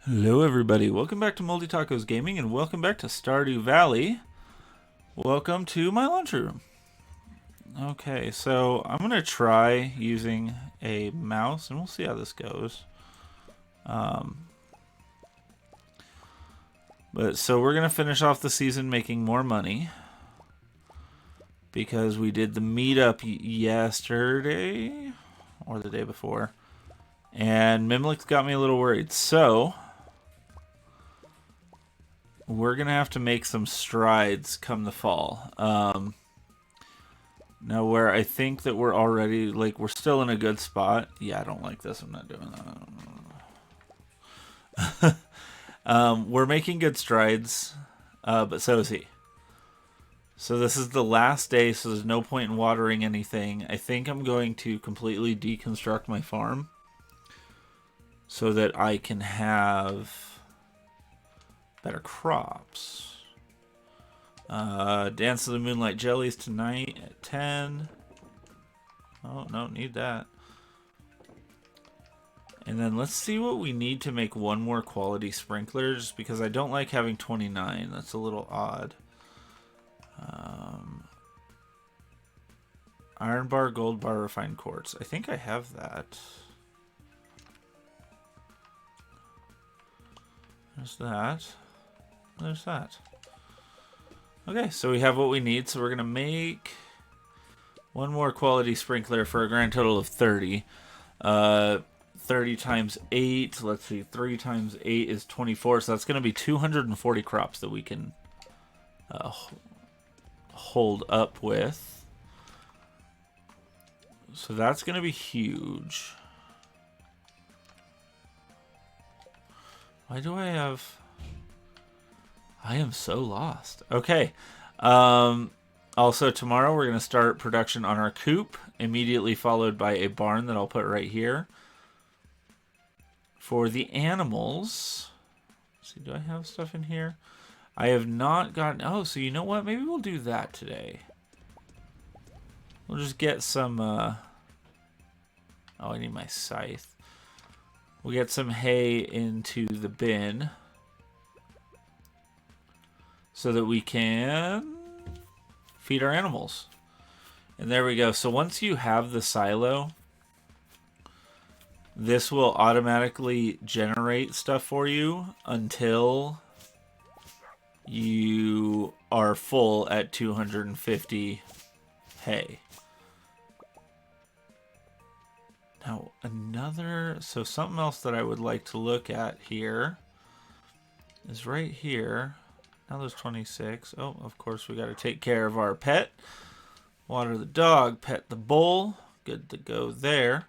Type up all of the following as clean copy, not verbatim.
Hello everybody, welcome back to Multi Tacos Gaming and welcome back to Stardew Valley. Welcome to my lunchroom. Okay, so I'm going to try using a mouse and we'll see how this goes. So we're going to finish off the season making more money. Because we did the meetup yesterday or the day before. And Mimlik's got me a little worried. So we're going to have to make some strides come the fall. Now, where I think that we're already, we're still in a good spot. Yeah, I don't like this. I'm not doing that. We're making good strides, but so is he. So this is the last day, so there's no point in watering anything. I think I'm going to completely deconstruct my farm so that I can have better crops. Dance of the Moonlight Jellies tonight at 10. Oh, no, need that. And then let's see what we need to make one more quality sprinkler, just because I don't like having 29. That's a little odd. Iron bar, gold bar, refined quartz. I think I have that. There's that. There's that. Okay, so we have what we need. So we're going to make one more quality sprinkler for a grand total of 30. 30 times 8. Let's see. 3 times 8 is 24. So that's going to be 240 crops that we can hold up with. So that's going to be huge. Why do I have... I am so lost. Okay. Also, tomorrow we're going to start production on our coop, immediately followed by a barn that I'll put right here. For the animals... Let's see, do I have stuff in here? I have not gotten... Oh, so you know what? Maybe we'll do that today. We'll just get some... Oh, I need my scythe. We'll get some hay into the bin so that we can feed our animals. And there we go. So once you have the silo, this will automatically generate stuff for you until you are full at 250 hay. Now, so something else that I would like to look at here is right here. Now there's 26. Oh, of course, we got to take care of our pet. Water the dog, pet the bull. Good to go there.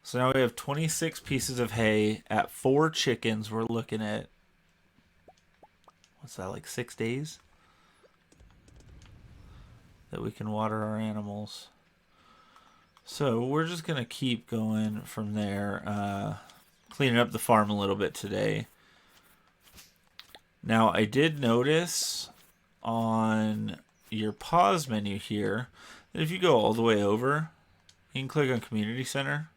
So now we have 26 pieces of hay at 4 chickens. We're looking at, what's that, like 6 days? That we can water our animals. So we're just going to keep going from there, cleaning up the farm a little bit today. Now, I did notice on your pause menu here that if you go all the way over, you can click on Community Center,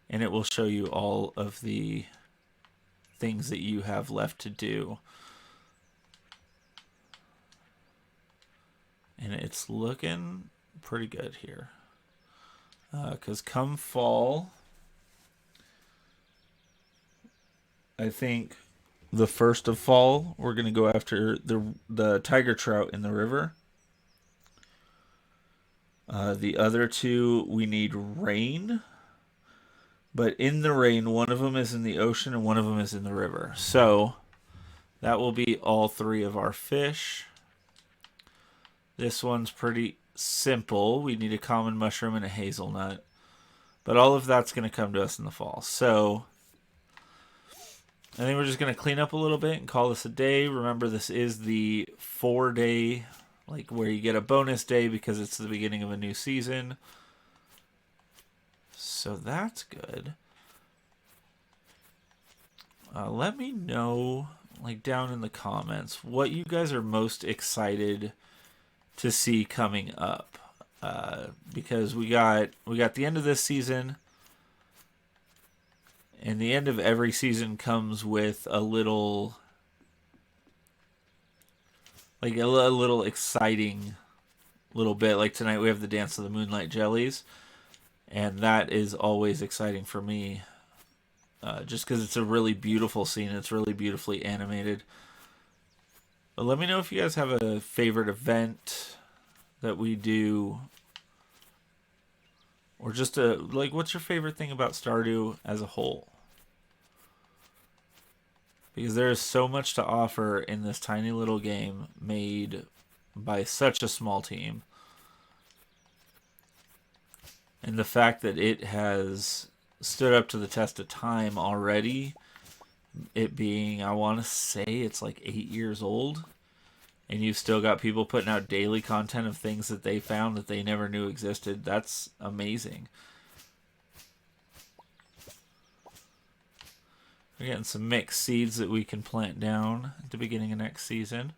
and it will show you all of the things that you have left to do. And it's looking pretty good here. Because come fall, I think the first of fall, we're going to go after the tiger trout in the river. The other two, we need rain. But in the rain, one of them is in the ocean and one of them is in the river. So that will be all 3 of our fish. This one's pretty simple. We need a common mushroom and a hazelnut. But all of that's going to come to us in the fall. So I think we're just going to clean up a little bit and call this a day. Remember, this is the 4-day, where you get a bonus day because it's the beginning of a new season. So that's good. Let me know, down in the comments, what you guys are most excited to see coming up, because we got the end of this season, And the end of every season comes with a little, like a little exciting little bit. Like tonight we have the Dance of the Moonlight Jellies, and that is always exciting for me, just because it's a really beautiful scene. It's really beautifully animated. But let me know if you guys have a favorite event that we do, or just like, what's your favorite thing about Stardew as a whole? Because there is so much to offer in this tiny little game made by such a small team. And the fact that it has stood up to the test of time already, it being, I want to say it's like 8 years old, and you've still got people putting out daily content of things that they found that they never knew existed. That's amazing. We're getting some mixed seeds that we can plant down at the beginning of next season.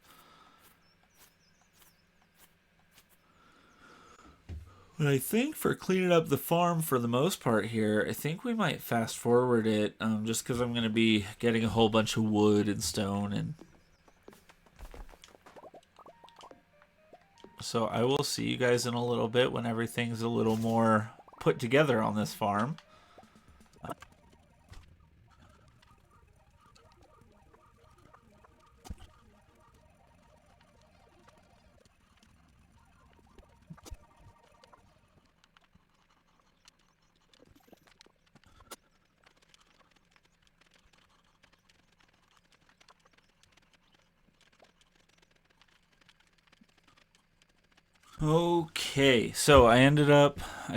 But I think for cleaning up the farm for the most part here, I think we might fast forward it, just because I'm going to be getting a whole bunch of wood and stone. And so I will see you guys in a little bit when everything's a little more put together on this farm. Okay, so I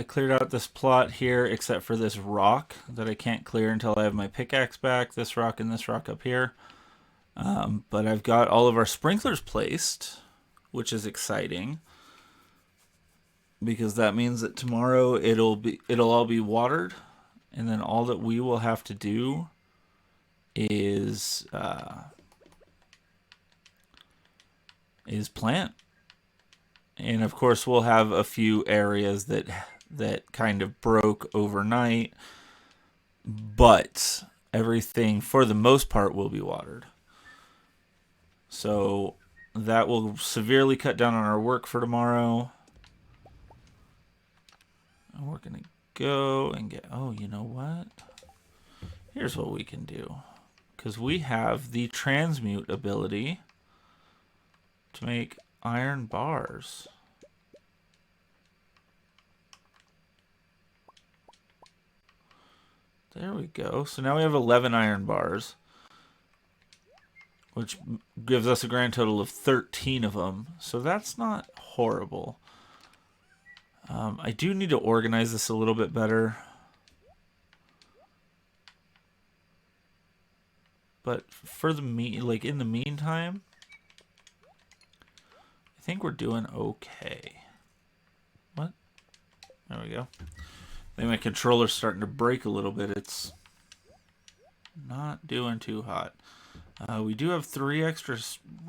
cleared out this plot here except for this rock that I can't clear until I have my pickaxe back, this rock and this rock up here. But I've got all of our sprinklers placed, which is exciting, because that means that tomorrow it'll all be watered, and then all that we will have to do is plant. And of course we'll have a few areas that kind of broke overnight, but everything for the most part will be watered. So that will severely cut down on our work for tomorrow. And we're going to go and get... Oh, you know what? Here's what we can do. Because we have the transmute ability to make iron bars. There we go. So now we have 11 iron bars, which gives us a grand total of 13 of them. So that's not horrible. I do need to organize this a little bit better. But for the in the meantime, I think we're doing okay. What? There we go. I think my controller's starting to break a little bit. It's not doing too hot. We do have 3 extra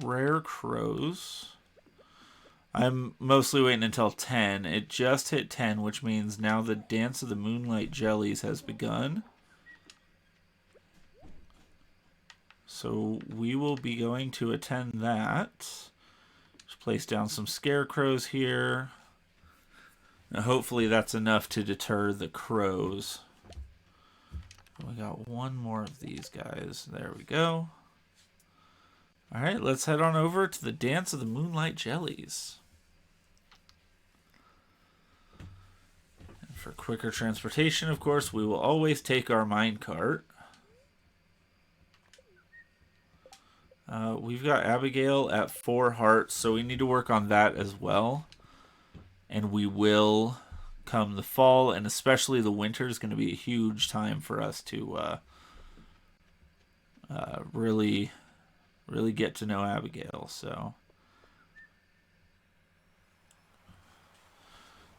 rare crows. I'm mostly waiting until 10. It just hit 10, which means now the Dance of the Moonlight Jellies has begun. So we will be going to attend that. Just place down some scarecrows here. Now hopefully that's enough to deter the crows. We got one more of these guys. There we go. Alright, let's head on over to the Dance of the Moonlight Jellies. And for quicker transportation, of course, we will always take our minecart. We've got Abigail at 4 hearts, so we need to work on that as well. And we will come the fall, and especially the winter is going to be a huge time for us to really get to know Abigail. So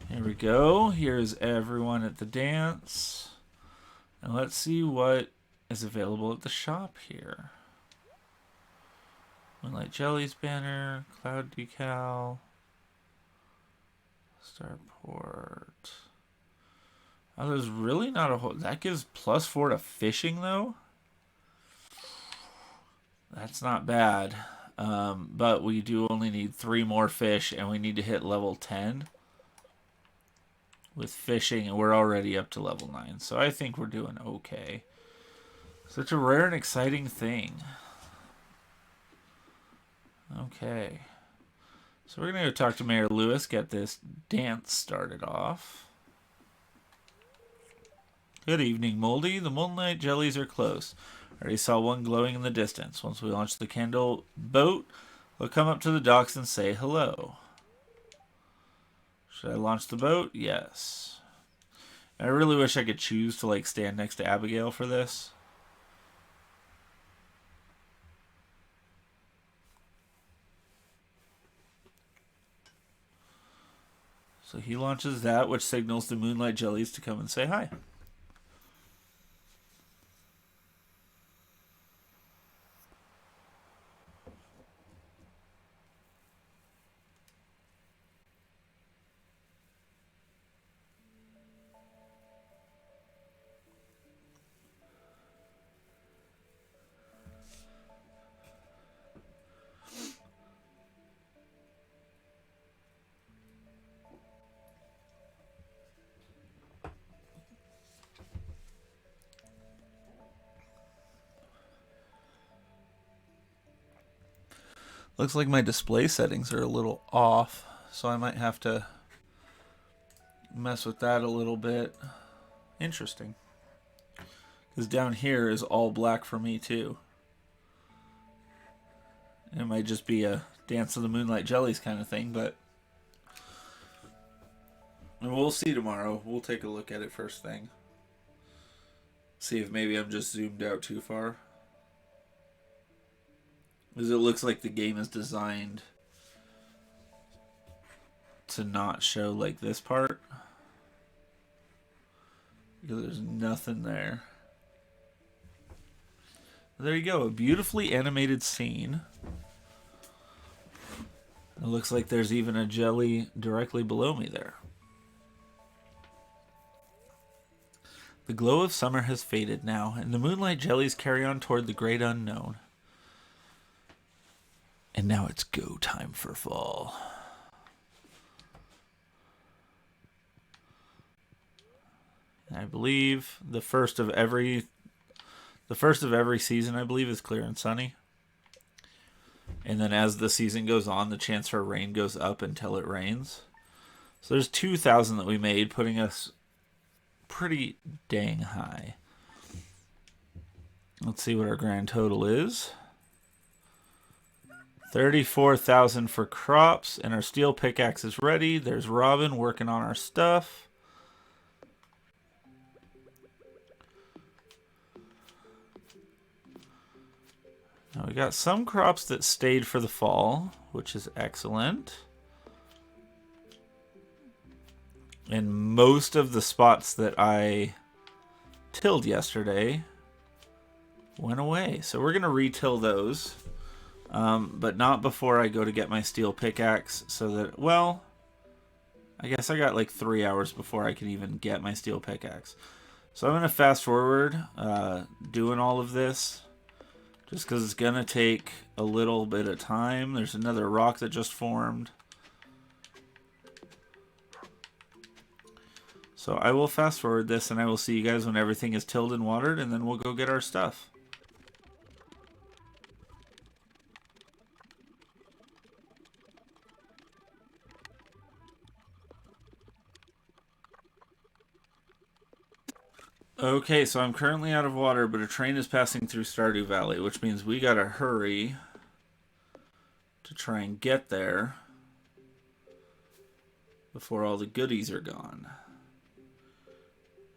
here we go. Here's everyone at the dance. And let's see what is available at the shop here. Moonlight Jellies banner, cloud decal, starport. Oh, there's really not a whole... That gives +4 to fishing, though? That's not bad. But we do only need 3 more fish, and we need to hit level 10 with fishing, and we're already up to level 9. So I think we're doing okay. Such a rare and exciting thing. Okay. So we're going to go talk to Mayor Lewis, get this dance started off. Good evening, Moldy. The Moonlight Jellies are close. I already saw one glowing in the distance. Once we launch the candle boat, we'll come up to the docks and say hello. Should I launch the boat? Yes. I really wish I could choose to like stand next to Abigail for this. So he launches that, which signals the Moonlight Jellies to come and say hi. Looks like my display settings are a little off, so I might have to mess with that a little bit. Interesting. Because down here is all black for me too. It might just be a Dance of the Moonlight Jellies kind of thing, but we'll see tomorrow. We'll take a look at it first thing. See if maybe I'm just zoomed out too far. Because it looks like the game is designed to not show like this part. Because there's nothing there. There you go, a beautifully animated scene. It looks like there's even a jelly directly below me there. The glow of summer has faded now, and the moonlight jellies carry on toward the great unknown. And now it's go time for fall. I believe the first of every season, I believe, is clear and sunny. And then as the season goes on, the chance for rain goes up until it rains. So there's 2,000 that we made, putting us pretty dang high. Let's see what our grand total is. 34,000 for crops, and our steel pickaxe is ready. There's Robin working on our stuff. Now we got some crops that stayed for the fall, which is excellent. And most of the spots that I tilled yesterday went away. So we're going to retill those. But not before I go to get my steel pickaxe, so that, well, I guess I got like 3 hours before I can even get my steel pickaxe. So I'm going to fast forward doing all of this, just because it's going to take a little bit of time. There's another rock that just formed. So I will fast forward this, and I will see you guys when everything is tilled and watered, and then we'll go get our stuff. Okay, so I'm currently out of water, but a train is passing through Stardew Valley, which means we gotta hurry to try and get there before all the goodies are gone.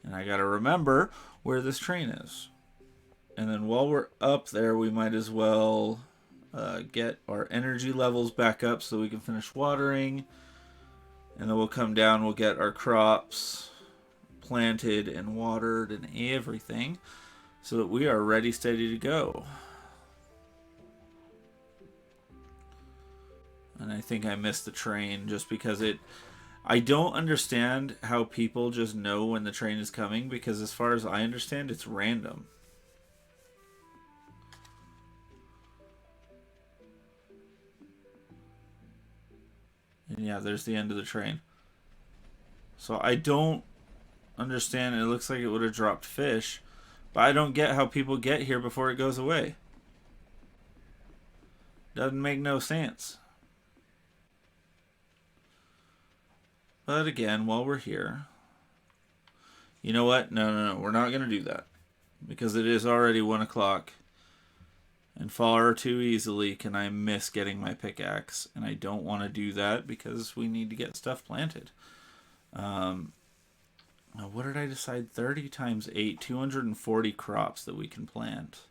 And I gotta remember where this train is. And then while we're up there, we might as well get our energy levels back up so we can finish watering. And then we'll come down, we'll get our crops planted and watered and everything so that we are ready, steady to go. And I think I missed the train just because I don't understand how people just know when the train is coming because, as far as I understand, it's random. And yeah, there's the end of the train. So I don't understand. It looks like it would have dropped fish, but I don't get how people get here before it goes away. Doesn't make no sense. But again, while we're here, you know what? No. We're not going to do that. Because it is already 1 o'clock. And far too easily can I miss getting my pickaxe. And I don't want to do that because we need to get stuff planted. What did I decide? 30 times 8, 240 crops that we can plant.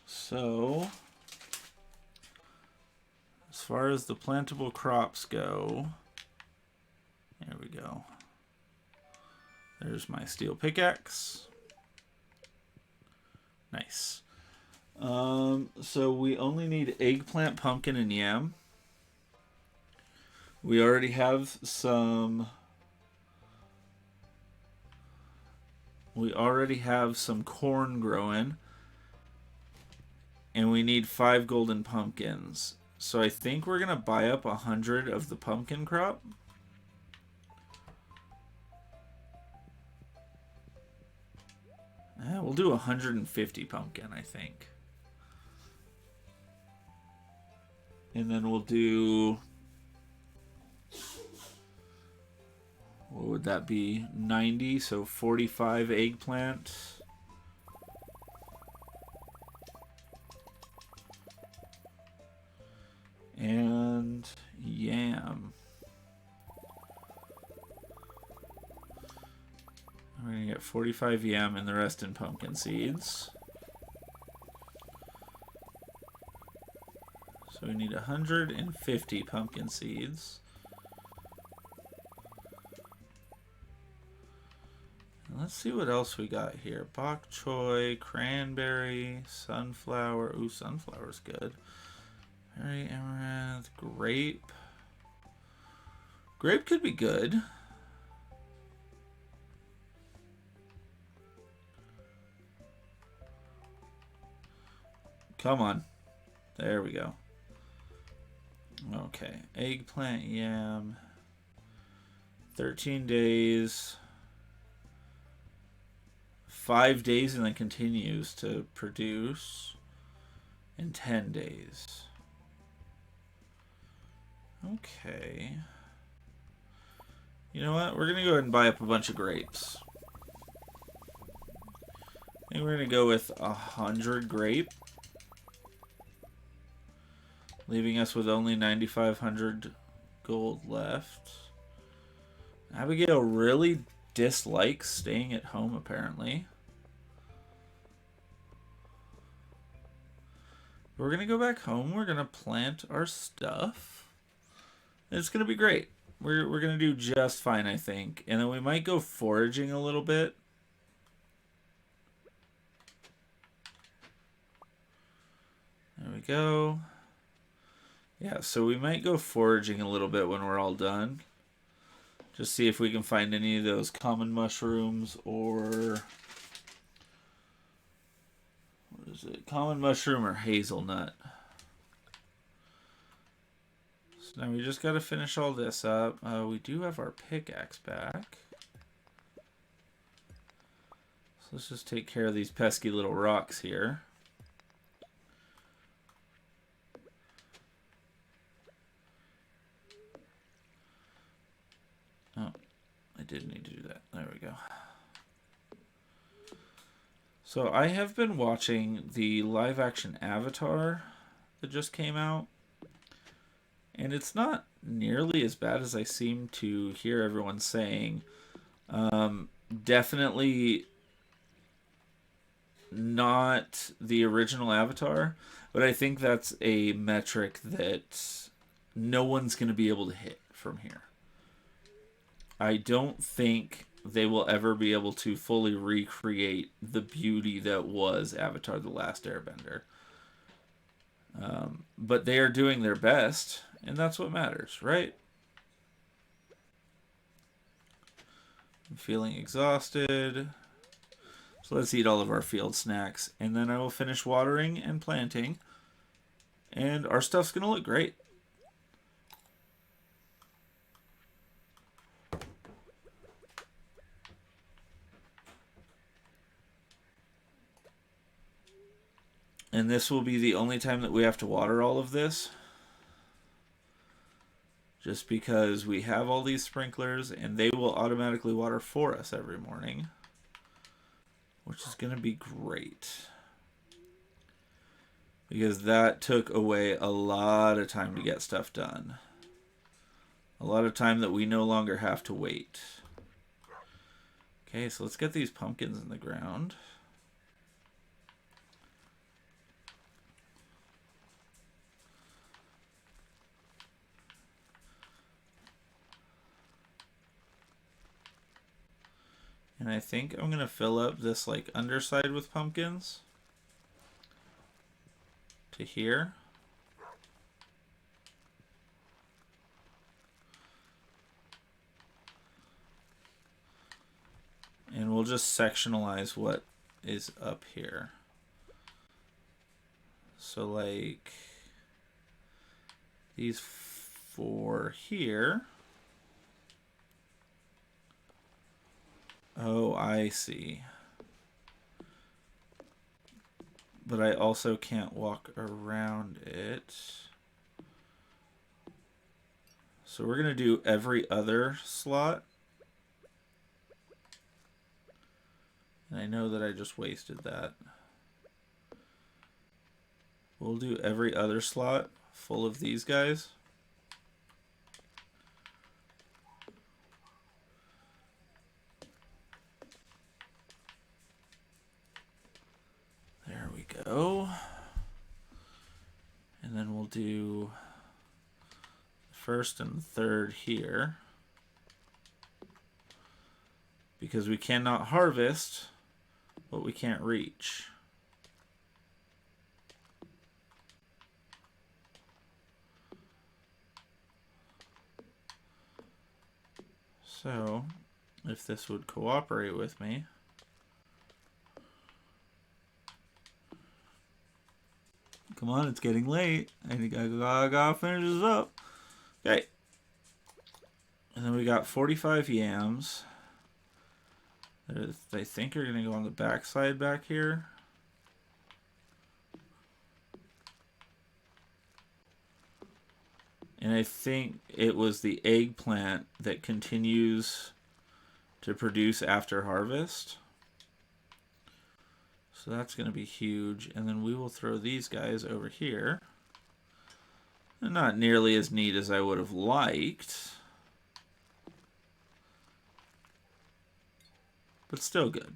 So, as far as the plantable crops go, there we go. There's my steel pickaxe. Nice. So we only need eggplant, pumpkin, and yam. We already have some. We already have some corn growing. And we need 5 golden pumpkins. So I think we're going to buy up 100 of the pumpkin crop. We'll do 150 pumpkin, I think. And then we'll do... What would that be? 90, so 45 eggplant. And yam. We're going to get 45 yam and the rest in pumpkin seeds. So we need 150 pumpkin seeds. And let's see what else we got here. Bok choy, cranberry, sunflower. Ooh, sunflower's good. Berry, amaranth, grape. Grape could be good. Come on. There we go. Okay. Eggplant, yam. 13 days. 5 days and then continues to produce. In 10 days. Okay. You know what? We're going to go ahead and buy up a bunch of grapes. I think we're going to go with 100 grape. Leaving us with only 9,500 gold left. Abigail really dislikes staying at home, apparently. We're going to go back home. We're going to plant our stuff. It's going to be great. We're going to do just fine, I think. And then we might go foraging a little bit. There we go. Yeah, so we might go foraging a little bit when we're all done. Just see if we can find any of those common mushrooms or... What is it? Common mushroom or hazelnut. So now we just got to finish all this up. We do have our pickaxe back. So let's just take care of these pesky little rocks here. Oh, I did need to do that. There we go. So I have been watching the live action Avatar that just came out. And it's not nearly as bad as I seem to hear everyone saying. Definitely not the original Avatar, but I think that's a metric that no one's going to be able to hit from here. I don't think they will ever be able to fully recreate the beauty that was Avatar: The Last Airbender. But they are doing their best, and that's what matters, right? I'm feeling exhausted. So let's eat all of our field snacks, and then I will finish watering and planting, and our stuff's going to look great. And this will be the only time that we have to water all of this. Just because we have all these sprinklers and they will automatically water for us every morning. Which is going to be great. Because that took away a lot of time to get stuff done. A lot of time that we no longer have to wait. Okay, so let's get these pumpkins in the ground. And I think I'm going to fill up this like underside with pumpkins to here. And we'll just sectionalize what is up here. So like these 4 here. Oh, I see. But I also can't walk around it. So we're going to do every other slot. And I know that I just wasted that. We'll do every other slot full of these guys. There we go. And then we'll do first and third here. Because we cannot harvest what we can't reach. So, if this would cooperate with me. Come on, it's getting late. I think I gotta finish this up. Okay. And then we got 45 yams. They think are going to go on the back side back here. And I think it was the eggplant that continues to produce after harvest. So that's going to be huge. And then we will throw these guys over here. They're not nearly as neat as I would have liked. But still good.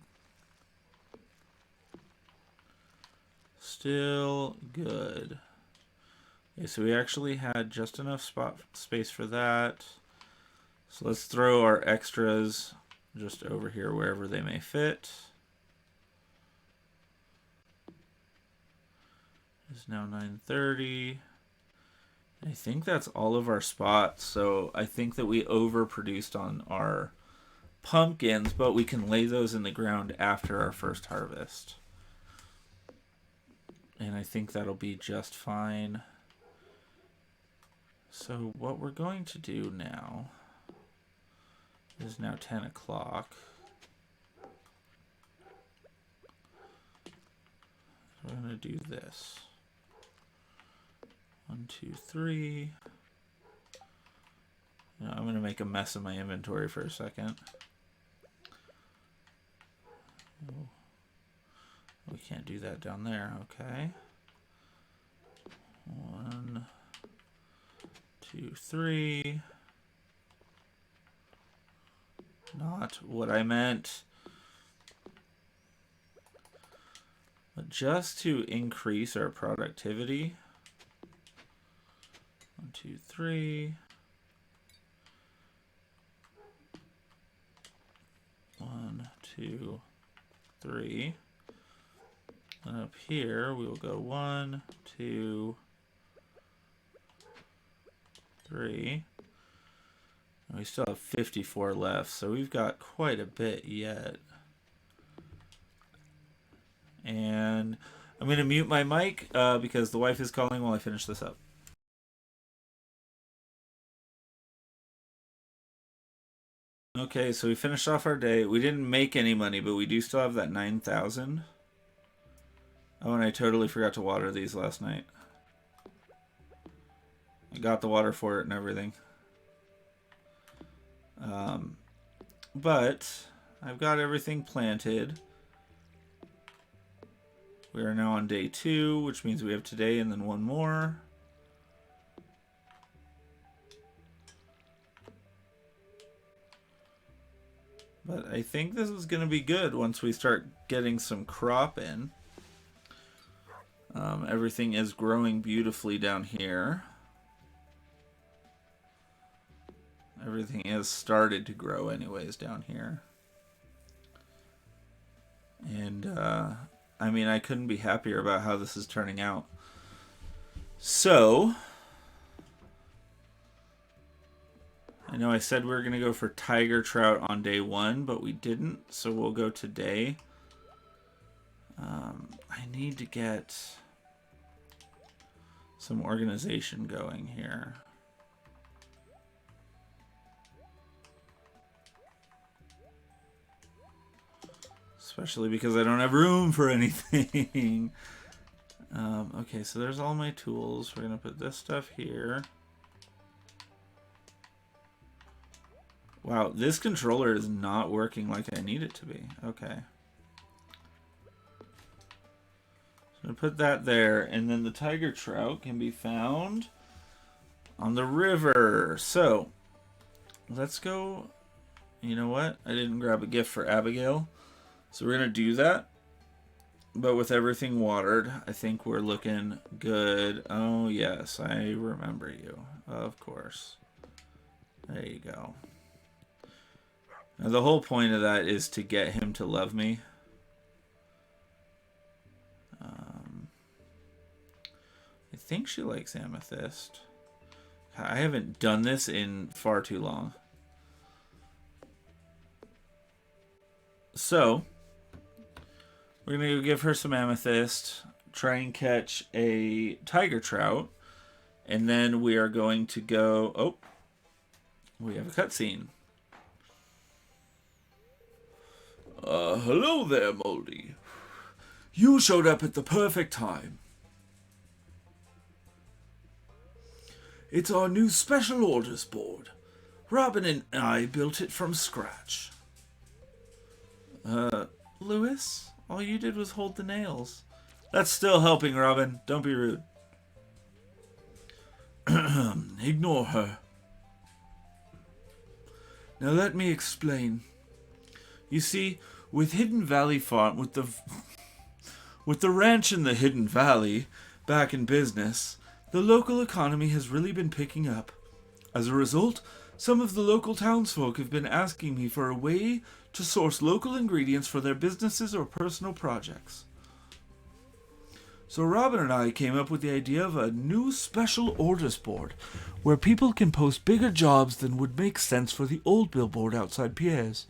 Still good. Okay, so we actually had just enough space for that. So let's throw our extras just over here wherever they may fit. It's now 9:30. I think that's all of our spots. So I think that we overproduced on our pumpkins, but we can lay those in the ground after our first harvest. And I think that'll be just fine. So what we're going to do now is now 10 o'clock. We're going to do this. 1, 2, 3. Now I'm going to make a mess of my inventory for a second. Oh, we can't do that down there. Okay. 1, 2, 3. Not what I meant. But just to increase our productivity. 1, 2, 3. 1, 2, 3. And up here we will go 1, 2, 3. We still have 54 left, so we've got quite a bit yet. And I'm going to mute my mic because the wife is calling while I finish this up. Okay, so we finished off our day. We didn't make any money, but we do still have that 9,000. Oh, and I totally forgot to water these last night. I got the water for it and everything. But I've got everything planted. We are now on day 2, which means we have today and then one more. But I think this is going to be good once we start getting some crop in. Everything is growing beautifully down here. Everything has started to grow anyways down here. And, I mean, I couldn't be happier about how this is turning out. So, I know I said we were going to go for tiger trout on day 1, but we didn't, so we'll go today. I need to get some organization going here. Especially because I don't have room for anything. Okay, so there's all my tools. We're going to put this stuff here. Wow, this controller is not working like I need it to be. Okay. So I'm going to put that there, and then the tiger trout can be found on the river. So, let's go. You know what? I didn't grab a gift for Abigail. So we're going to do that. But with everything watered, I think we're looking good. Oh, yes, I remember you. Of course. There you go. Now, the whole point of that is to get him to love me. I think she likes amethyst. I haven't done this in far too long. So, we're going to go give her some amethyst, try and catch a tiger trout, and then we are going to go... Oh, we have a cutscene. Hello there, Moldy. You showed up at the perfect time. It's our new special orders board. Robin and I built it from scratch. Lewis? All you did was hold the nails. That's still helping, Robin. Don't be rude. Ignore her. Now let me explain. You see, with Hidden Valley Farm, with the ranch in the Hidden Valley back in business, the local economy has really been picking up. As a result, some of the local townsfolk have been asking me for a way to source local ingredients for their businesses or personal projects. So Robin and I came up with the idea of a new special orders board where people can post bigger jobs than would make sense for the old billboard outside Pierre's.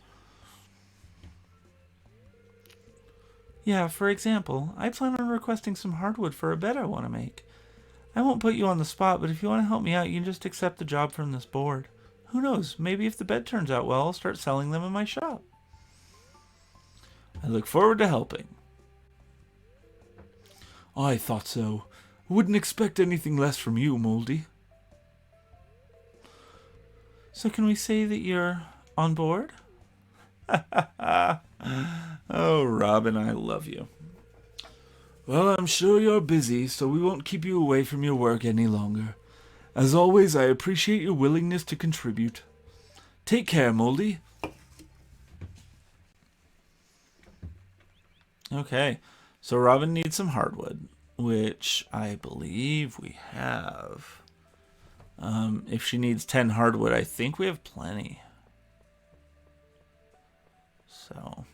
Yeah, for example, I plan on requesting some hardwood for a bed I want to make. I won't put you on the spot, but if you want to help me out, you can just accept the job from this board. Who knows, maybe if the bed turns out well, I'll start selling them in my shop. I look forward to helping. I thought so. Wouldn't expect anything less from you, Moldy. So can we say that you're on board? Oh, Robin, I love you. Well, I'm sure you're busy, so we won't keep you away from your work any longer. As always, I appreciate your willingness to contribute. Take care, Moldy. Okay, so Robin needs some hardwood, which I believe we have. If she needs 10 hardwood, I think we have plenty. So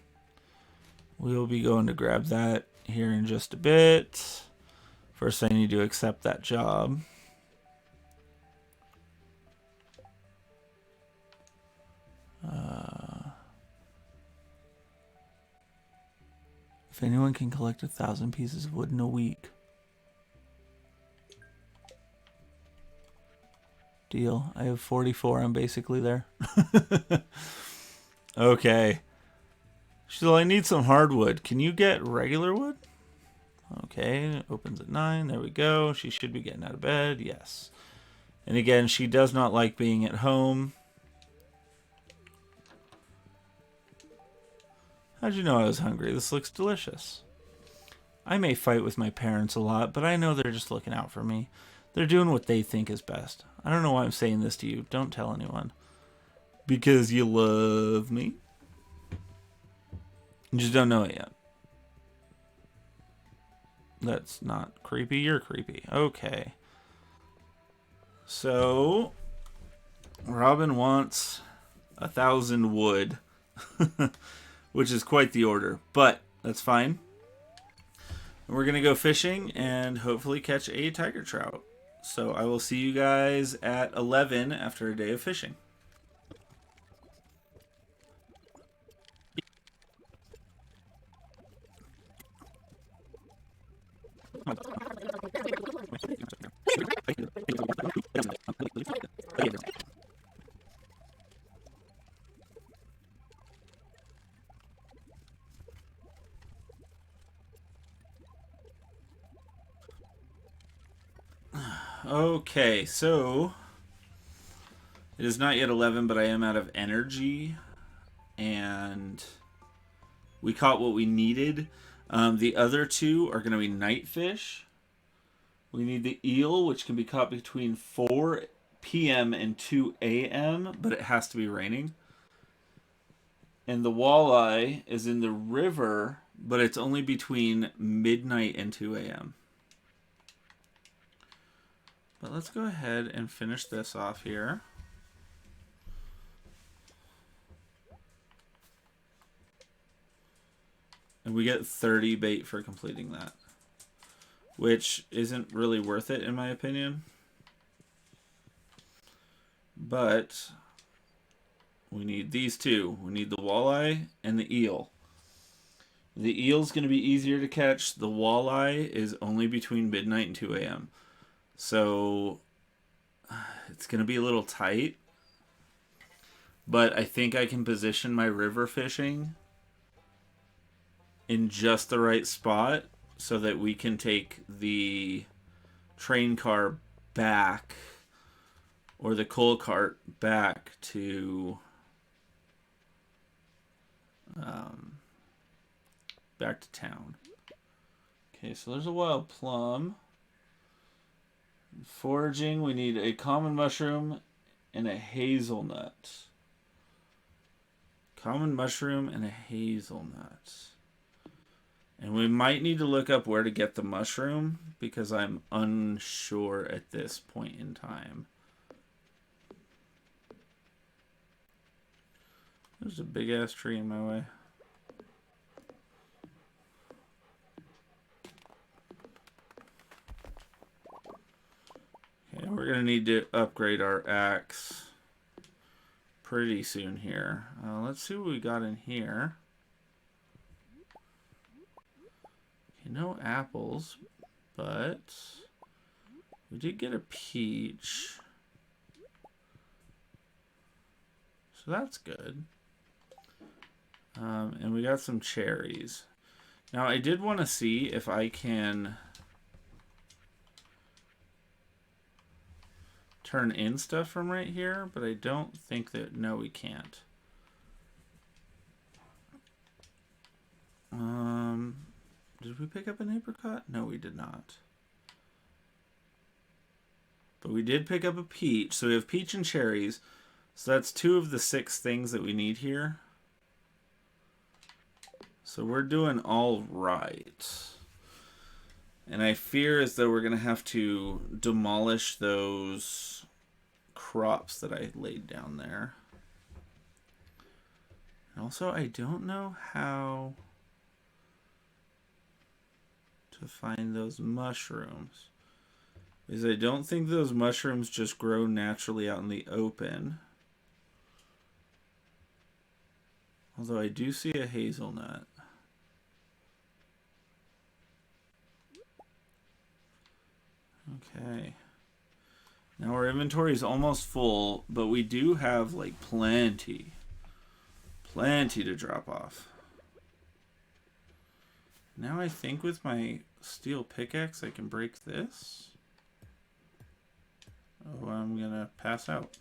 we'll be going to grab that here in just a bit. First, I need to accept that job. If anyone can collect 1,000 pieces of wood in a week. Deal. I have 44. I'm basically there. Okay. So I need some hardwood. Can you get regular wood? Okay. It opens at 9. There we go. She should be getting out of bed. Yes. And again, she does not like being at home. How'd you know I was hungry? This looks delicious. I may fight with my parents a lot, but I know they're just looking out for me. They're doing what they think is best. I don't know why I'm saying this to you. Don't tell anyone. Because you love me. You just don't know it yet. That's not creepy. You're creepy. Okay. So, Robin wants 1,000 wood. Which is quite the order. But, that's fine. We're going to go fishing and hopefully catch a tiger trout. So I will see you guys at 11 after a day of fishing. Okay, so it is not yet 11, but I am out of energy, and we caught what we needed. The other two are going to be night fish. We need the eel, which can be caught between 4 p.m. and 2 a.m., but it has to be raining. And the walleye is in the river, but it's only between midnight and 2 a.m. But let's go ahead and finish this off here. And we get 30 bait for completing that. Which isn't really worth it in my opinion. But we need these two. We need the walleye and the eel. The eel's going to be easier to catch. The walleye is only between midnight and 2 a.m. So it's going to be a little tight. But I think I can position my river fishing in just the right spot so that we can take the train car back or the coal cart back to town. Okay, so there's a wild plum. Foraging, we need a common mushroom and a hazelnut. Common mushroom and a hazelnut. And we might need to look up where to get the mushroom because I'm unsure at this point in time. There's a big ass tree in my way. Okay, we're going to need to upgrade our axe pretty soon here. Let's see what we got in here. Okay, no apples, but we did get a peach. So that's good. And we got some cherries. Now I did want to see if I can turn in stuff from right here, but I don't think that, no, we can't. Did we pick up an apricot? No, we did not. But we did pick up a peach, so we have peach and cherries. So that's 2 of the 6 things that we need here. So we're doing all right. And I fear as though we're going to have to demolish those crops that I laid down there. And also, I don't know how to find those mushrooms. Because I don't think those mushrooms just grow naturally out in the open. Although I do see a hazelnut. Okay. Now our inventory is almost full, but we do have like plenty to drop off. Now I think with my steel pickaxe I can break this. Oh, I'm gonna pass out.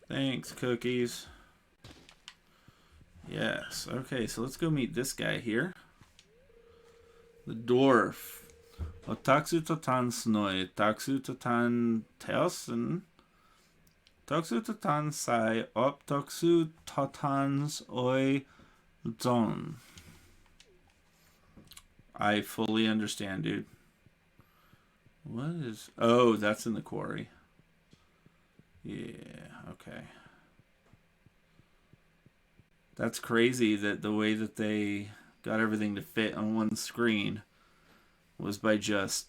Thanks, cookies. Yes, okay, so let's go meet this guy here. The dwarf. Otaksu totan snoi, taksu totan teosen, taksu totan sai, op taksu totans oi zon. I fully understand, dude. What is... Oh, that's in the quarry. Yeah, okay. That's crazy that the way that they got everything to fit on one screen was by just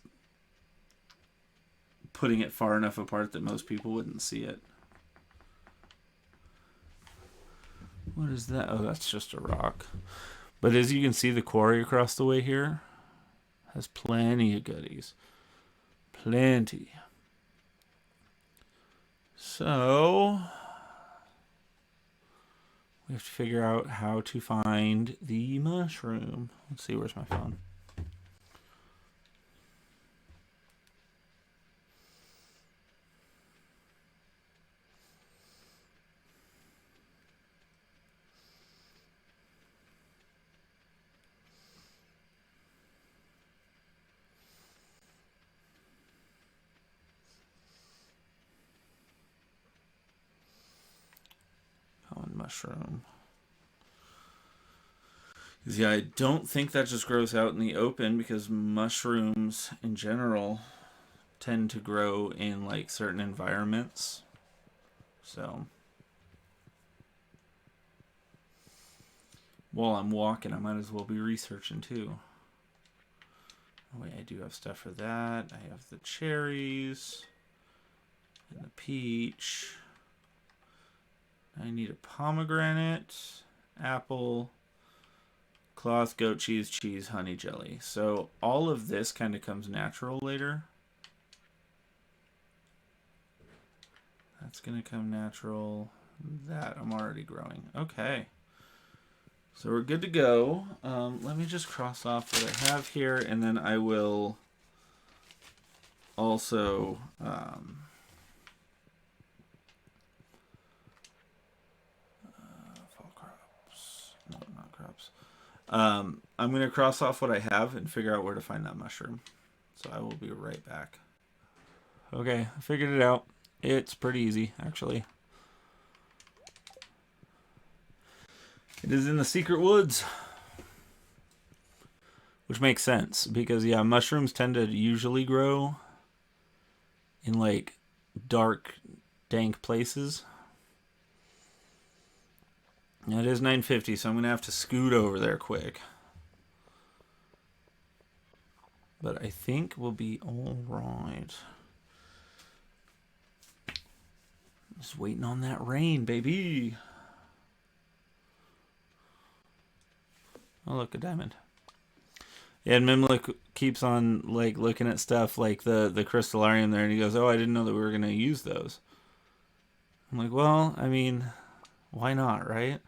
putting it far enough apart that most people wouldn't see it. What is that? Oh, that's just a rock. But as you can see, the quarry across the way here has plenty of goodies. Plenty. So we have to figure out how to find the mushroom. Let's see, where's my phone? Common mushroom. Yeah, I don't think that just grows out in the open because mushrooms in general tend to grow in like certain environments. So while I'm walking, I might as well be researching too. Oh wait, I do have stuff for that. I have the cherries and the peach. I need a pomegranate, apple, cloth, goat cheese, cheese, honey, jelly. So all of this kind of comes natural later. That's going to come natural. That I'm already growing. Okay. So we're good to go. Let me just cross off what I have here, and then I will also... fall crops. No, not crops. I'm going to cross off what I have and figure out where to find that mushroom. So I will be right back. Okay, I figured it out. It's pretty easy, actually. It is in the secret woods. Which makes sense, because, yeah, mushrooms tend to usually grow in, like, dark, dank places. Now, it is 9:50, so I'm going to have to scoot over there quick. But I think we'll be alright. Just waiting on that rain, baby. Oh, look, a diamond. Yeah, and Mimlik keeps on like looking at stuff like the crystallarium there, and he goes, "Oh, I didn't know that we were gonna use those." I'm like, "Well, I mean, why not, right?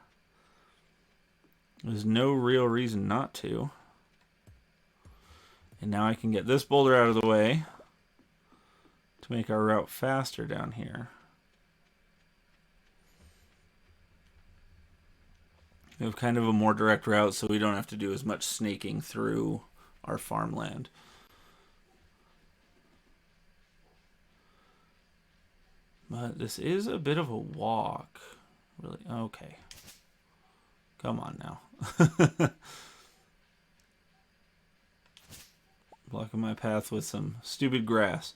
There's no real reason not to." And now I can get this boulder out of the way to make our route faster down here. We have kind of a more direct route, so we don't have to do as much snaking through our farmland. But this is a bit of a walk. Really? Okay. Come on now. Blocking my path with some stupid grass.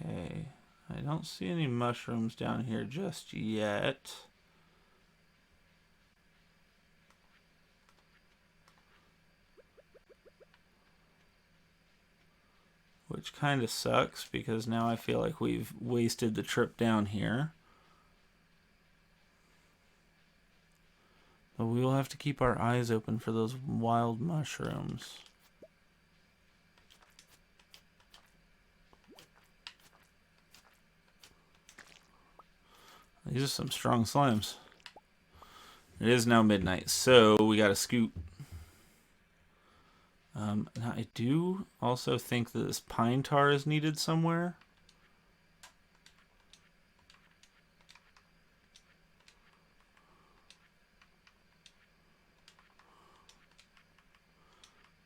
Okay. I don't see any mushrooms down here just yet. Which which kind of sucks because now I feel like we've wasted the trip down here. But we will have to keep our eyes open for those wild mushrooms. These are some strong slimes. It is now midnight, so we got to scoot. Now I do also think that this pine tar is needed somewhere.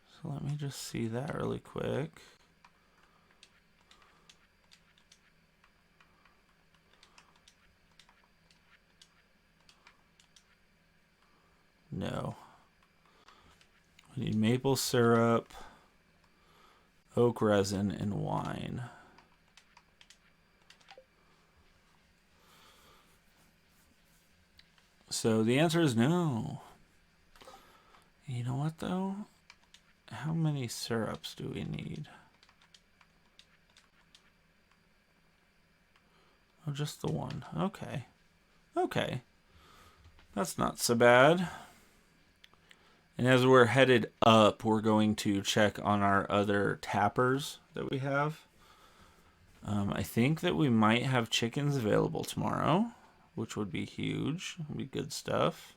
So let me just see that really quick. No. We need maple syrup, oak resin, and wine. So the answer is no. You know what, though? How many syrups do we need? Oh, just the one. Okay. Okay. That's not so bad. And as we're headed up, we're going to check on our other tappers that we have. I think that we might have chickens available tomorrow, which would be huge. Would be good stuff.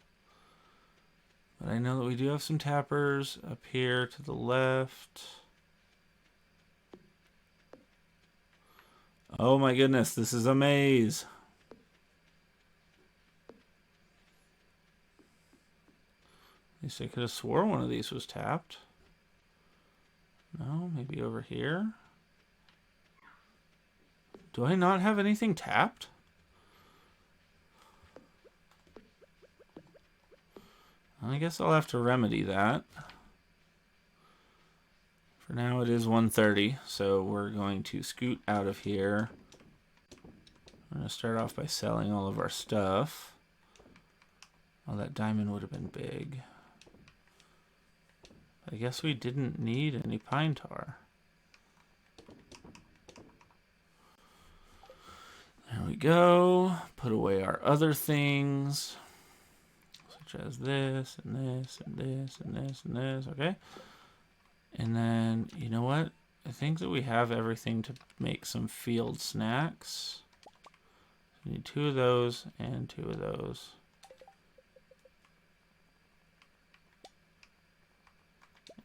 But I know that we do have some tappers up here to the left. Oh my goodness, this is a maze. At least I could have swore one of these was tapped. No, maybe over here. Do I not have anything tapped? I guess I'll have to remedy that. For now it is 1:30, so we're going to scoot out of here. I'm going to start off by selling all of our stuff. Oh, that diamond would have been big. I guess we didn't need any pine tar. There we go. Put away our other things, such as this, and this, and this, and this, and this, okay? And then, you know what? I think that we have everything to make some field snacks. We need 2 of those and 2 of those.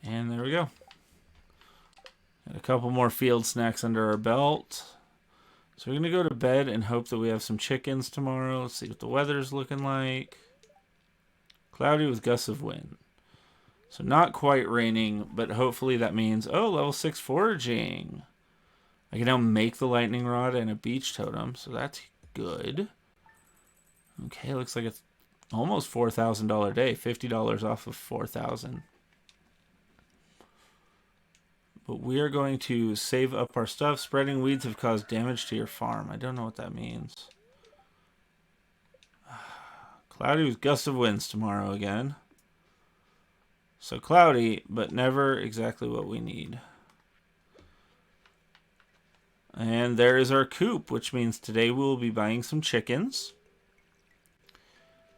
And there we go. Got a couple more field snacks under our belt. So we're going to go to bed and hope that we have some chickens tomorrow. Let's see what the weather's looking like. Cloudy with gusts of wind. So not quite raining, but hopefully that means, oh, level 6 foraging. I can now make the lightning rod and a beach totem, so that's good. Okay, looks like it's almost $4,000 day. $50 off of $4,000. But we are going to save up our stuff. Spreading weeds have caused damage to your farm. I don't know what that means. Cloudy with gusts of winds tomorrow again. So cloudy, but never exactly what we need. And there is our coop, which means today we will be buying some chickens.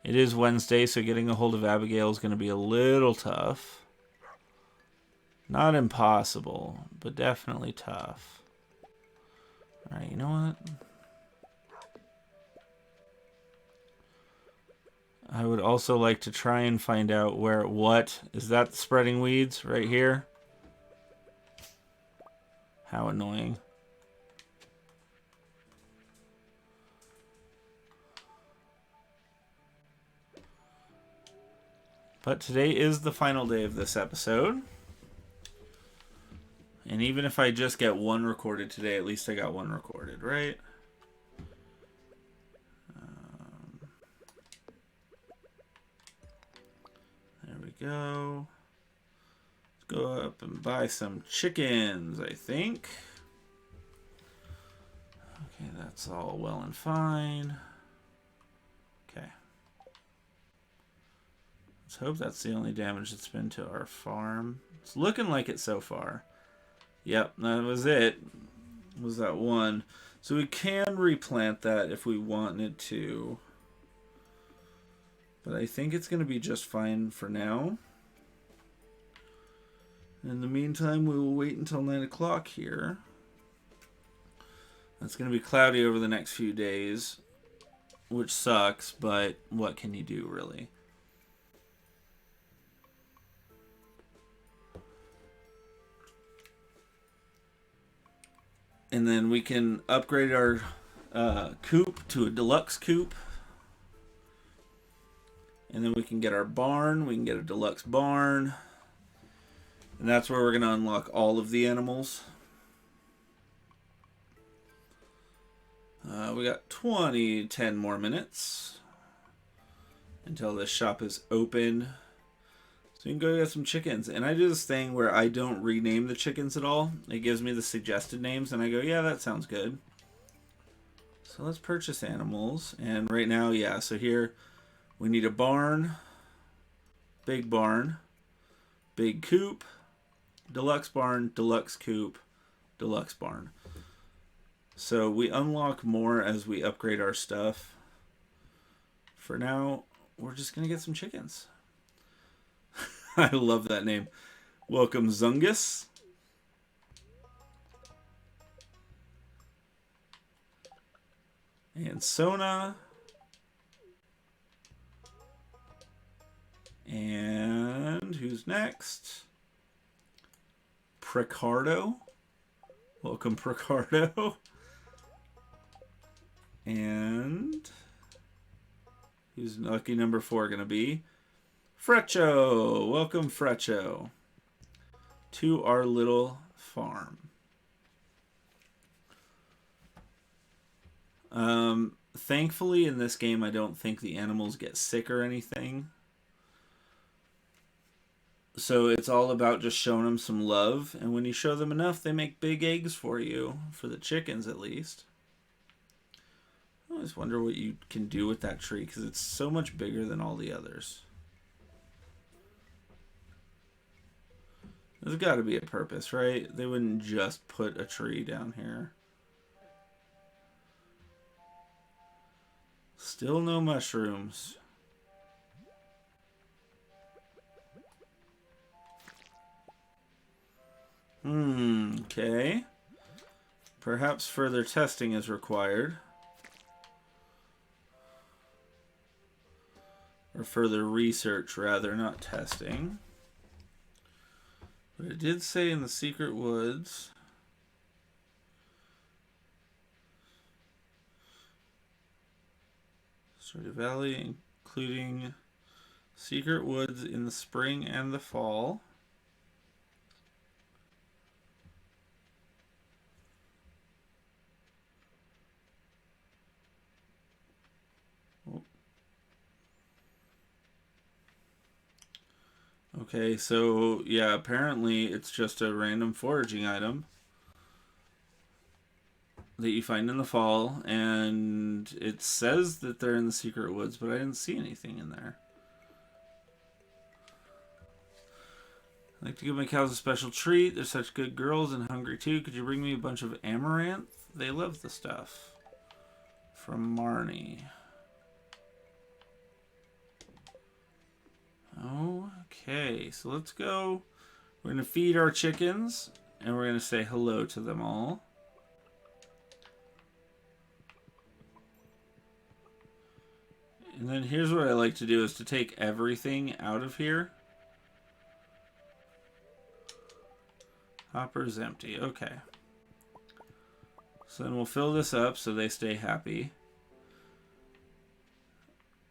It is Wednesday, so getting a hold of Abigail is going to be a little tough. Not impossible, but definitely tough. Alright, you know what? I would also like to try and find out where, what? Is that spreading weeds right here? How annoying. But today is the final day of this episode. And even if I just get one recorded today, at least I got one recorded, right? There we go. Let's go up and buy some chickens, I think. Okay, that's all well and fine. Okay. Let's hope that's the only damage that's been to our farm. It's looking like it so far. Yep, that was it. Was that one. So we can replant that if we wanted to. But I think it's going to be just fine for now. In the meantime, we will wait until 9 o'clock here. It's going to be cloudy over the next few days, which sucks, but what can you do, really? And then we can upgrade our coop to a deluxe coop. And then we can get our barn. We can get a deluxe barn. And that's where we're going to unlock all of the animals. We got 10 more minutes until this shop is open. So you can go get some chickens. And I do this thing where I don't rename the chickens at all. It gives me the suggested names and I go, yeah, that sounds good. So let's purchase animals. And right now, yeah, so here we need a barn, big coop, deluxe barn, deluxe coop, deluxe barn. So we unlock more as we upgrade our stuff. For now, we're just going to get some chickens. I love that name. Welcome, Zungus. And Sona. And who's next? Precardo. Welcome, Precardo. And who's lucky number 4 going to be? Freccio. Welcome, Freccio, to our little farm. Thankfully, in this game, I don't think the animals get sick or anything. So it's all about just showing them some love. And when you show them enough, they make big eggs for you. For the chickens, at least. I always wonder what you can do with that tree, because it's so much bigger than all the others. There's got to be a purpose, right? They wouldn't just put a tree down here. Still no mushrooms. Okay. Perhaps further testing is required. Or further research, rather, not testing. But it did say in the secret woods. Stardew Valley, including secret woods in the spring and the fall. Okay, so yeah, apparently it's just a random foraging item that you find in the fall, and it says that they're in the secret woods, but I didn't see anything in there. I'd like to give my cows a special treat. They're such good girls and hungry too. Could you bring me a bunch of amaranth? They love the stuff. From Marnie. Okay, so let's go. We're going to feed our chickens, and we're going to say hello to them all. And then here's what I like to do is to take everything out of here. Hopper's empty. Okay. So then we'll fill this up so they stay happy.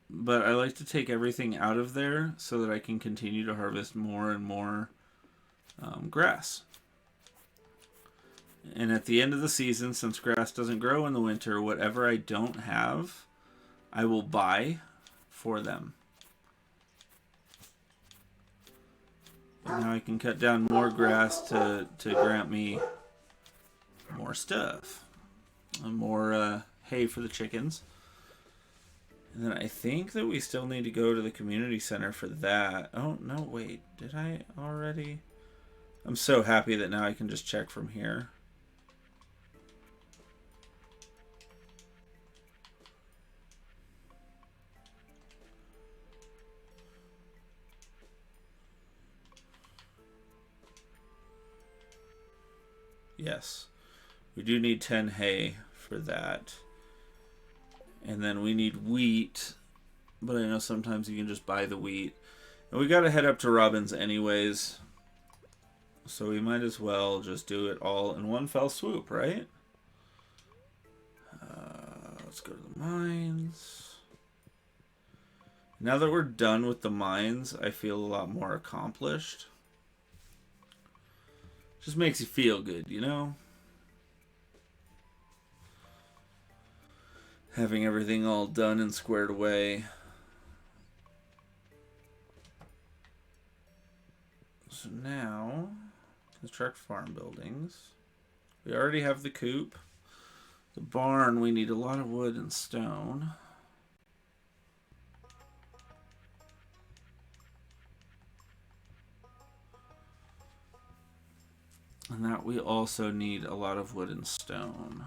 But I like to take everything out of there so that I can continue to harvest more and more grass. And at the end of the season, since grass doesn't grow in the winter, whatever I don't have, I will buy for them. And now I can cut down more grass to grant me more stuff. More hay for the chickens. And then I think that we still need to go to the community center for that. Oh, no, wait. Did I already? I'm so happy that now I can just check from here. Yes. We do need 10 hay for that. And then we need wheat. But I know sometimes you can just buy the wheat. And we gotta head up to Robin's anyways. So we might as well just do it all in one fell swoop, right? Let's go to the mines. Now that we're done with the mines, I feel a lot more accomplished. Just makes you feel good, you know? Having everything all done and squared away. So now, construct farm buildings. We already have the coop. The barn, we need a lot of wood and stone. And that we also need a lot of wood and stone.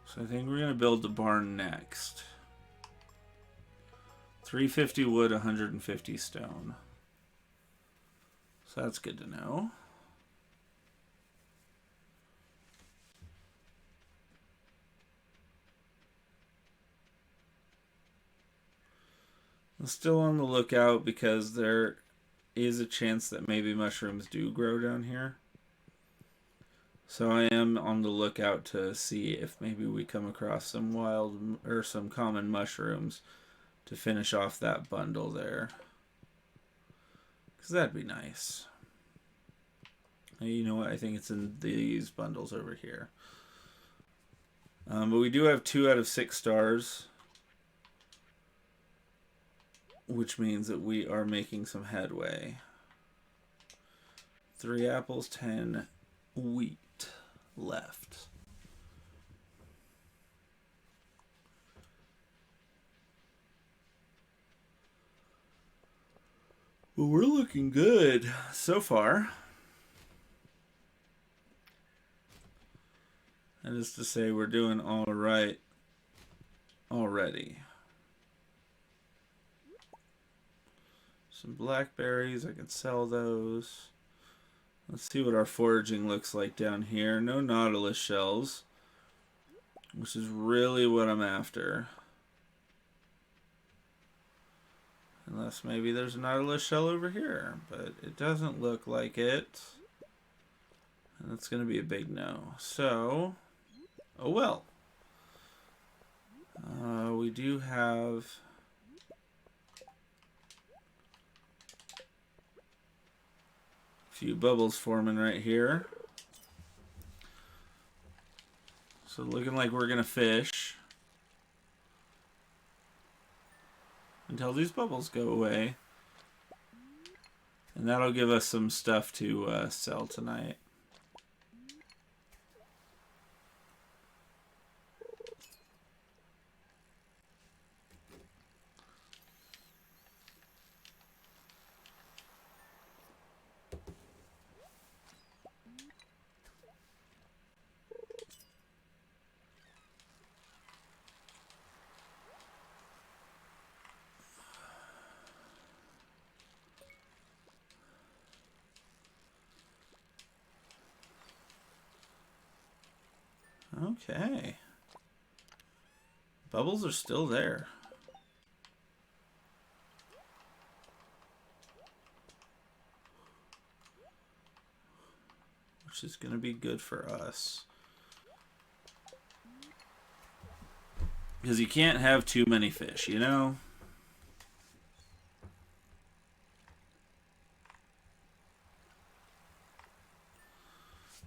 So I think we're going to build the barn next. 350 wood, 150 stone. So that's good to know. I'm still on the lookout because there is a chance that maybe mushrooms do grow down here. So I am on the lookout to see if maybe we come across some wild or some common mushrooms to finish off that bundle there. Because that'd be nice. You know what? I think it's in these bundles over here. But we do have 2 out of 6 stars. Which means that we are making some headway. 3 apples, 10 wheat left. Well, we're looking good so far. That is to say, we're doing all right already. Some blackberries, I can sell those. Let's see what our foraging looks like down here. No nautilus shells, which is really what I'm after. Unless maybe there's a nautilus shell over here, but it doesn't look like it. And that's going to be a big no. So, oh well. We do have a few bubbles forming right here. So looking like we're going to fish until these bubbles go away. And that'll give us some stuff to sell tonight. Okay. Bubbles are still there. Which is going to be good for us. Because you can't have too many fish, you know?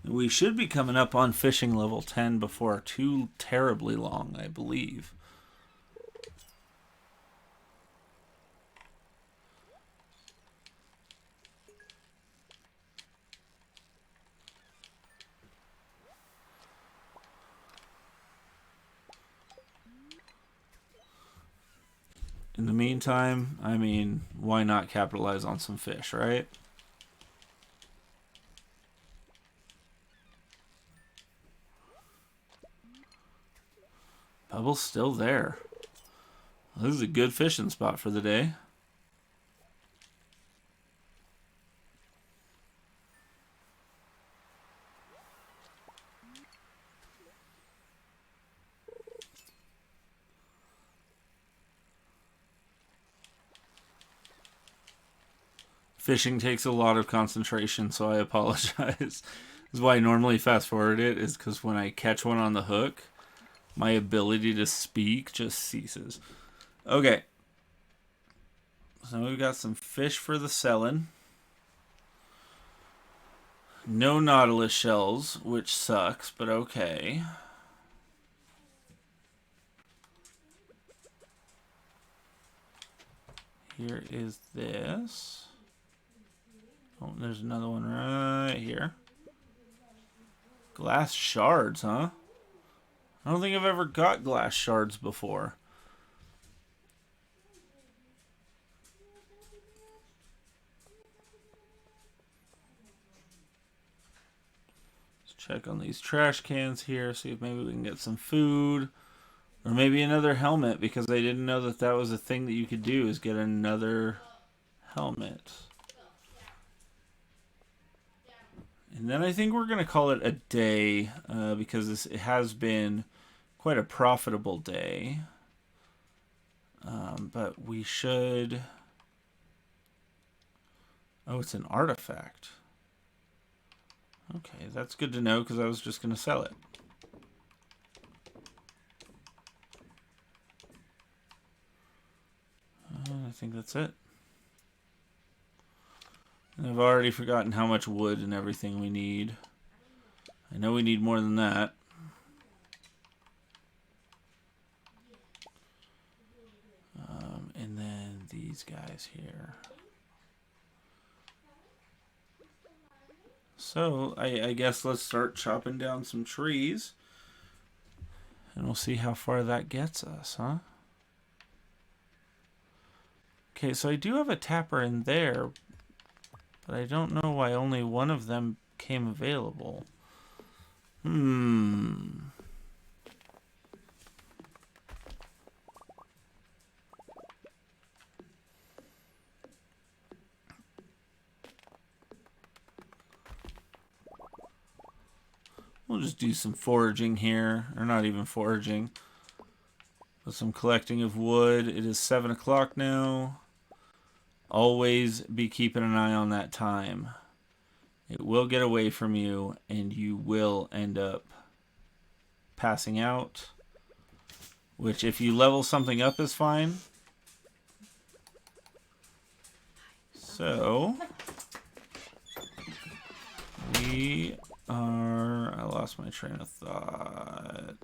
We should be coming up on fishing level 10 before too terribly long, I believe. in the meantime, I mean, why not capitalize on some fish, right? Bubble's still there. This is a good fishing spot for the day. Fishing takes a lot of concentration, so I apologize. This is why I normally fast forward it, is because when I catch one on the hook, my ability to speak just ceases. Okay. So we've got some fish for the selling. No Nautilus shells, which sucks, but okay. Here is this. Oh, there's another one right here. Glass shards, huh? I don't think I've ever got glass shards before. Let's check on these trash cans here, see if maybe we can get some food. Or maybe another helmet, because I didn't know that that was a thing that you could do, is get another helmet. And then I think we're going to call it a day, because it has been quite a profitable day. But we should... Oh, it's an artifact. Okay, that's good to know, because I was just going to sell it. I think that's it. And I've already forgotten how much wood and everything we need. I know we need more than that. And then these guys here. So, I guess let's start chopping down some trees. And we'll see how far that gets us, huh? Okay, so I do have a tapper in there, but I don't know why only one of them came available. We'll just do some foraging here, or not even foraging, but some collecting of wood. It is 7 o'clock now. Always be keeping an eye on that time. It will get away from you, and you will end up passing out, which if you level something up is fine. So, we are... I lost my train of thought.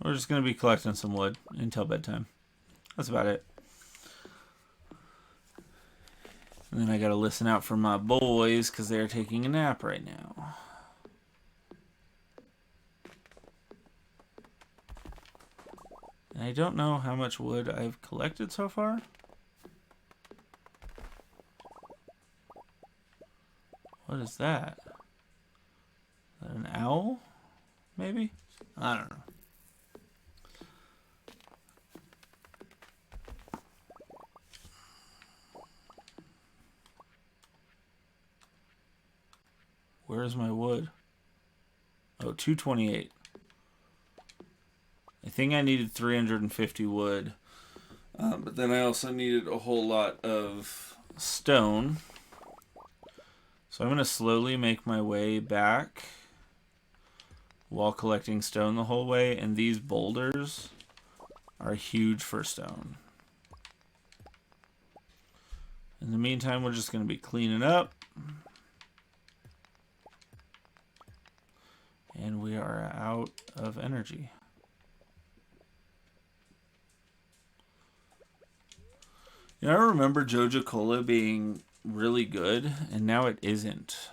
We're just going to be collecting some wood until bedtime. That's about it. And then I got to listen out for my boys because they're taking a nap right now. And I don't know how much wood I've collected so far. What is that? Is that an owl? Maybe? I don't know. Where's my wood? Oh, 228. I think I needed 350 wood. But then I also needed a whole lot of stone. So I'm going to slowly make my way back while collecting stone the whole way. And these boulders are huge for stone. In the meantime, we're just going to be cleaning up. And we are out of energy. You know, I remember Joja Cola being really good, and now it isn't.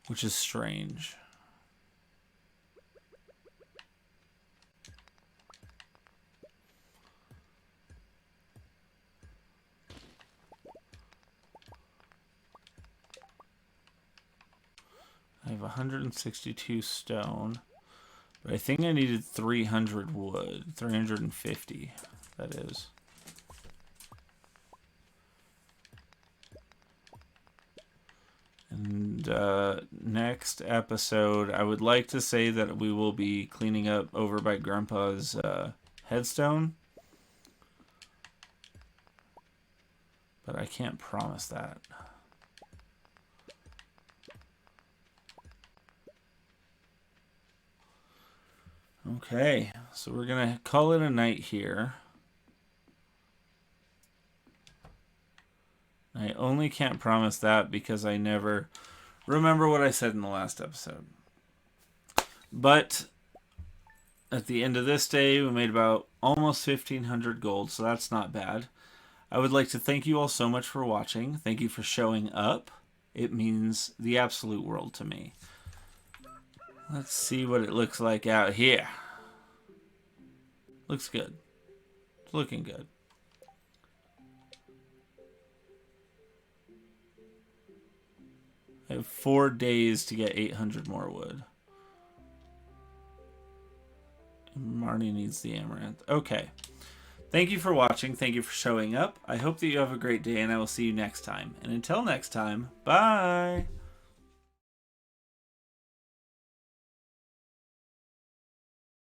Which is strange. I have 162 stone. But I think I needed 300 wood. 350, that is. And next episode, I would like to say that we will be cleaning up over by Grandpa's headstone. But I can't promise that. Okay, so we're going to call it a night here. I only can't promise that because I never remember what I said in the last episode. But at the end of this day, we made about almost 1,500 gold, so that's not bad. I would like to thank you all so much for watching. Thank you for showing up. It means the absolute world to me. Let's see what it looks like out here. Looks good. It's looking good. I have 4 days to get 800 more wood. Marnie needs the amaranth. Okay. Thank you for watching. Thank you for showing up. I hope that you have a great day, and I will see you next time. And until next time, bye!